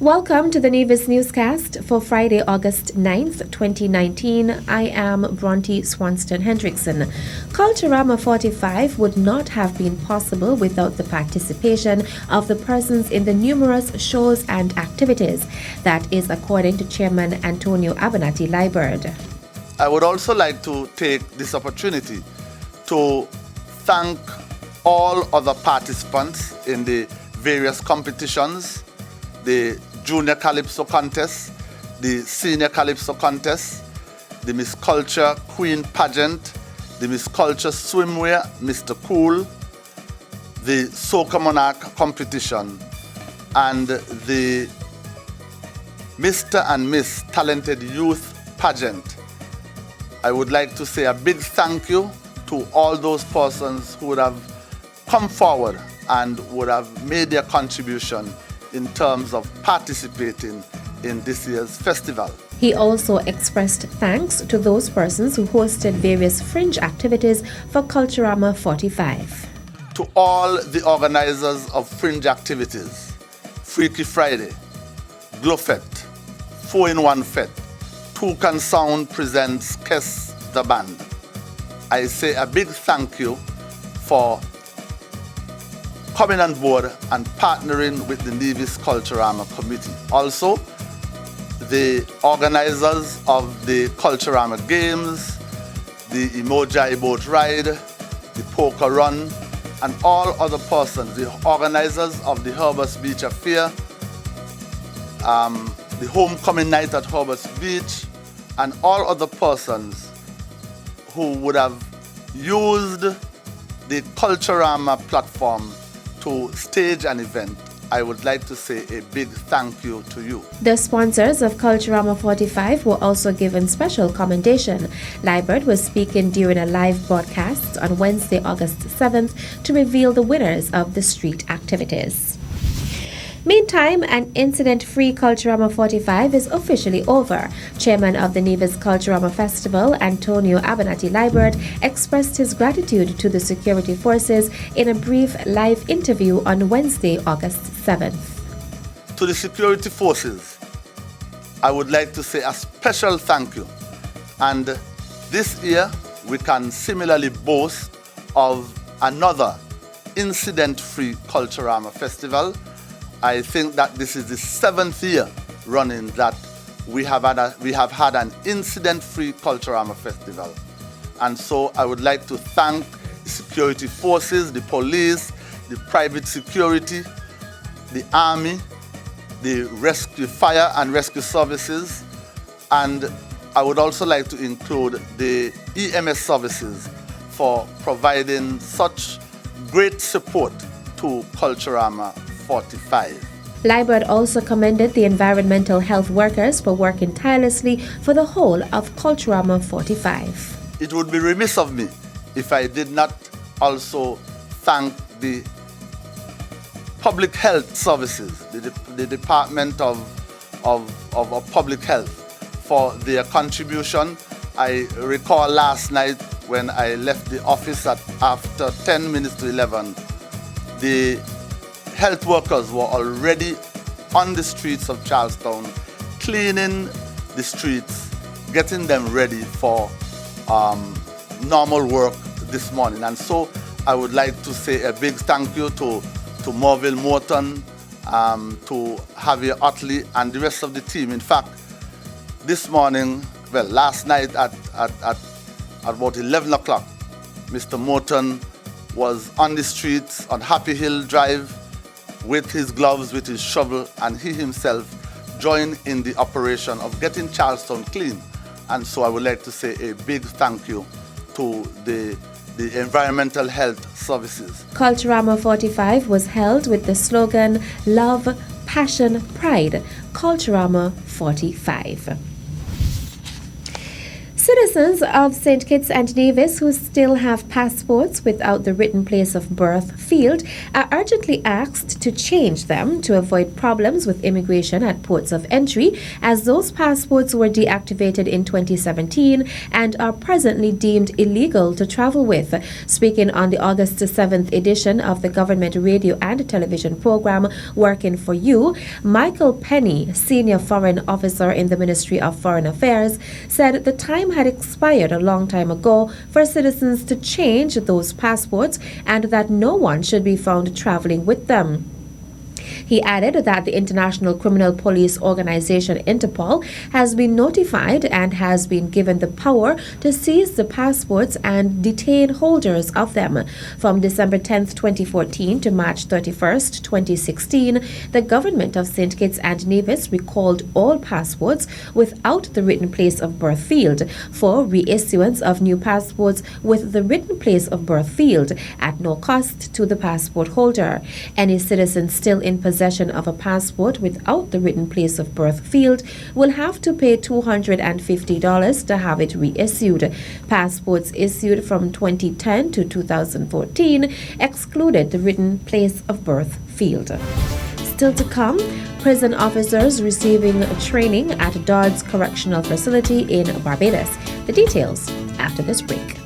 Welcome to the Nevis Newscast for Friday, August 9th, 2019. I am Bronte Swanston Hendrickson. Culturama 45 would not have been possible without the participation of the persons in the numerous shows and activities. That is according to Chairman Antonio Abernathy Liburd. I would also like to take this opportunity to thank all other participants in the various competitions, the Junior Calypso Contest, the Senior Calypso Contest, the Miss Culture Queen Pageant, the Miss Culture Swimwear, Mr. Cool, the Soca Monarch Competition, and the Mr. and Miss Talented Youth Pageant. I would like to say a big thank you to all those persons who would have come forward and would have made their contribution in terms of participating in this year's festival. He also expressed thanks to those persons who hosted various fringe activities for Culturama 45. To all the organizers of fringe activities, Freaky Friday, Glowfet, 4-in-1 Fet, Toucan Sound presents Kess the Band. I say a big thank you for coming on board and partnering with the Nevis Culturama Committee. Also, the organizers of the Culturama Games, the Emoji Boat Ride, the Poker Run, and all other persons, the organizers of the Herbers Beach Affair, the Homecoming Night at Herbers Beach, and all other persons who would have used the Culturama platform to stage an event. I would like to say a big thank you to you. The sponsors of Culturama 45 were also given special commendation. Liburd was speaking during a live broadcast on Wednesday, August 7th to reveal the winners of the street activities. Meantime, an incident-free Culturama 45 is officially over. Chairman of the Nevis Culturama Festival, Antonio Abernathy Liburd, expressed his gratitude to the security forces in a brief live interview on Wednesday, August 7th. To the security forces, I would like to say a special thank you. And this year, we can similarly boast of another incident-free Culturama Festival. I think that this is the 7th year running that we have had an incident-free Culturama Festival. And so I would like to thank the security forces, the police, the private security, the army, the fire and rescue services, and I would also like to include the EMS services for providing such great support to Culturama 45. Liburd also commended the environmental health workers for working tirelessly for the whole of Culturama 45. It would be remiss of me if I did not also thank the public health services, the Department of Public Health for their contribution. I recall last night when I left the office after 10 minutes to 11, the health workers were already on the streets of Charlestown, cleaning the streets, getting them ready for normal work this morning. And so I would like to say a big thank you to Morville Morton, to Javier Otley, and the rest of the team. In fact, this morning, last night at about 11 o'clock, Mr. Morton was on the streets on Happy Hill Drive with his gloves, with his shovel, and he himself joined in the operation of getting Charlestown clean. And so I would like to say a big thank you to the environmental health services. Culturama 45 was held with the slogan Love, Passion, Pride, Culturama 45. Citizens of St. Kitts and Nevis who still have passports without the written place of birth field are urgently asked to change them to avoid problems with immigration at ports of entry, as those passports were deactivated in 2017 and are presently deemed illegal to travel with. Speaking on the August 7th edition of the government radio and television program Working for You, Michael Penny, senior foreign officer in the Ministry of Foreign Affairs, said the time had expired a long time ago for citizens to change those passports and that no one should be found traveling with them. He added that the International Criminal Police Organization Interpol has been notified and has been given the power to seize the passports and detain holders of them. From December 10, 2014 to March 31, 2016, the government of St. Kitts and Nevis recalled all passports without the written place of birth field for reissuance of new passports with the written place of birth field at no cost to the passport holder. Any citizen still in possession of a passport without the written place of birth field will have to pay $250 to have it reissued. Passports issued from 2010 to 2014 excluded the written place of birth field. Still to come, prison officers receiving training at Dodds Correctional Facility in Barbados. The details after this break.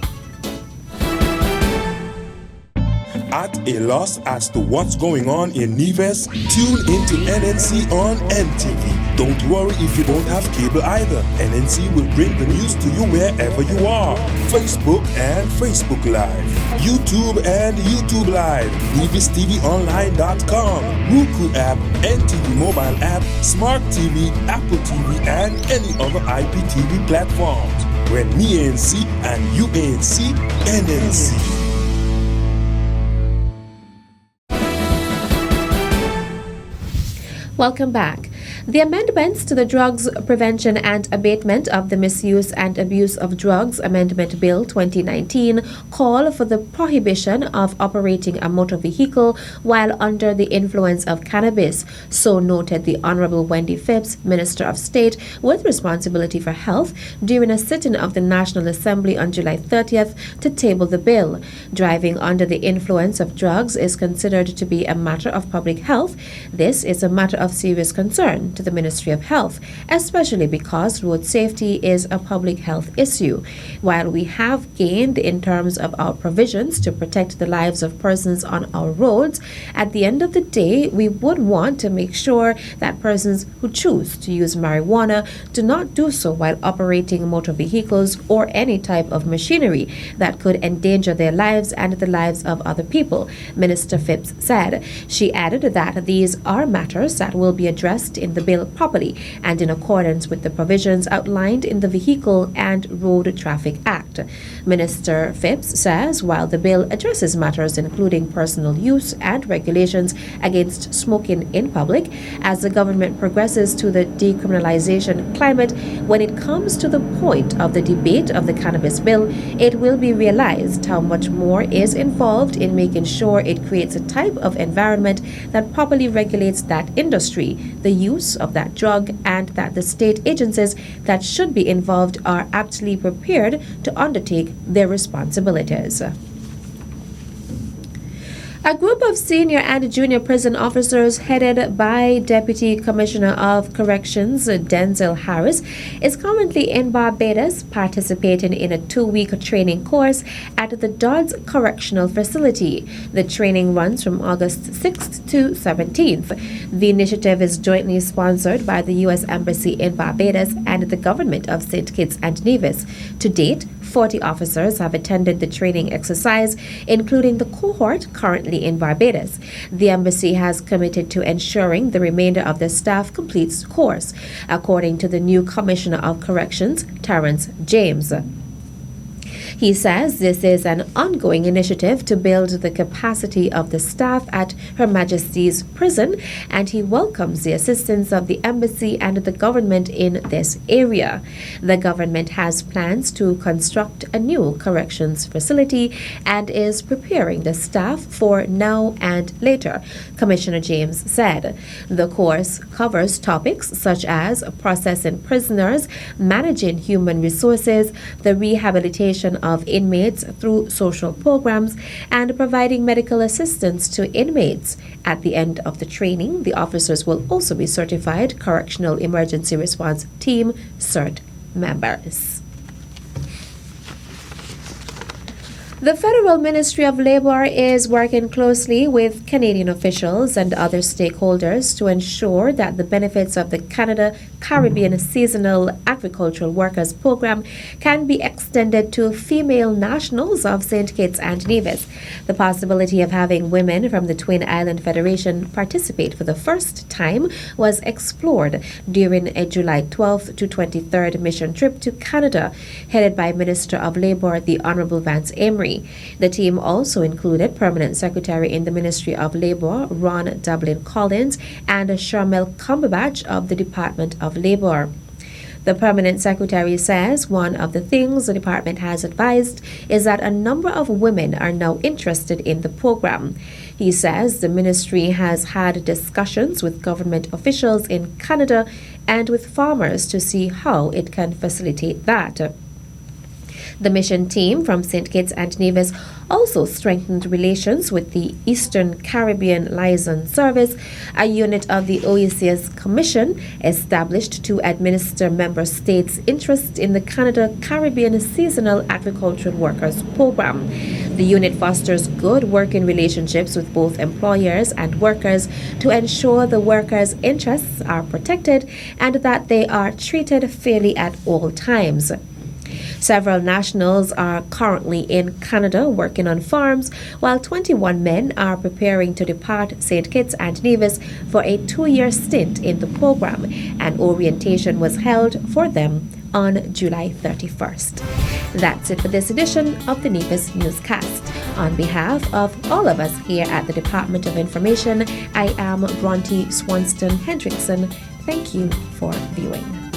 At a loss as to what's going on in Nevis? Tune into NNC on NTV. Don't worry if you don't have cable either. NNC will bring the news to you wherever you are. Facebook and Facebook Live. YouTube and YouTube Live. NevisTVOnline.com. Roku app, NTV mobile app, Smart TV, Apple TV, and any other IPTV platforms. When me ANC and you ANC, NNC. Welcome back. The amendments to the Drugs Prevention and Abatement of the Misuse and Abuse of Drugs Amendment Bill 2019 call for the prohibition of operating a motor vehicle while under the influence of cannabis, so noted the Honorable Wendy Phipps, Minister of State with responsibility for health, during a sitting of the National Assembly on July 30th to table the bill. Driving under the influence of drugs is considered to be a matter of public health. This is a matter of serious concern to the Ministry of Health, especially because road safety is a public health issue. While we have gained in terms of our provisions to protect the lives of persons on our roads, at the end of the day, we would want to make sure that persons who choose to use marijuana do not do so while operating motor vehicles or any type of machinery that could endanger their lives and the lives of other people, Minister Phipps said. She added that these are matters that will be addressed in the bill properly and in accordance with the provisions outlined in the Vehicle and Road Traffic Act. Minister Phipps says while the bill addresses matters including personal use and regulations against smoking in public, as the government progresses to the decriminalization climate, when it comes to the point of the debate of the cannabis bill, it will be realized how much more is involved in making sure it creates a type of environment that properly regulates that industry, the use of that drug, and that the state agencies that should be involved are aptly prepared to undertake their responsibilities. A group of senior and junior prison officers headed by Deputy Commissioner of Corrections Denzel Harris is currently in Barbados participating in a 2-week training course at the Dodds Correctional Facility. The training runs from August 6th to 17th. The initiative is jointly sponsored by the U.S. Embassy in Barbados and the government of St. Kitts and Nevis. To date, 40 officers have attended the training exercise, including the cohort currently in Barbados. The embassy has committed to ensuring the remainder of the staff completes the course, according to the new Commissioner of Corrections, Terrence James. He says this is an ongoing initiative to build the capacity of the staff at Her Majesty's Prison, and he welcomes the assistance of the embassy and the government in this area. The government has plans to construct a new corrections facility and is preparing the staff for now and later, Commissioner James said. The course covers topics such as processing prisoners, managing human resources, the rehabilitation of inmates through social programs, and providing medical assistance to inmates. At the end of the training, the officers will also be certified Correctional Emergency Response Team CERT members. The Federal Ministry of Labour is working closely with Canadian officials and other stakeholders to ensure that the benefits of the Canada-Caribbean Seasonal Agricultural Workers Program can be extended to female nationals of St. Kitts and Nevis. The possibility of having women from the Twin Island Federation participate for the first time was explored during a July 12th to 23rd mission trip to Canada, headed by Minister of Labour, the Honourable Vance Amory. The team also included Permanent Secretary in the Ministry of Labour, Ron Dublin Collins, and Sharmel Cumberbatch of the Department of Labour. The Permanent Secretary says one of the things the department has advised is that a number of women are now interested in the program. He says the ministry has had discussions with government officials in Canada and with farmers to see how it can facilitate that. The mission team from St. Kitts and Nevis also strengthened relations with the Eastern Caribbean Liaison Service, a unit of the OECS Commission established to administer member states' interest in the Canada-Caribbean Seasonal Agricultural Workers Program. The unit fosters good working relationships with both employers and workers to ensure the workers' interests are protected and that they are treated fairly at all times. Several nationals are currently in Canada working on farms, while 21 men are preparing to depart St. Kitts and Nevis for a 2-year stint in the program. An orientation was held for them on July 31st. That's it for this edition of the Nevis Newscast. On behalf of all of us here at the Department of Information, I am Bronte Swanston Hendrickson. Thank you for viewing.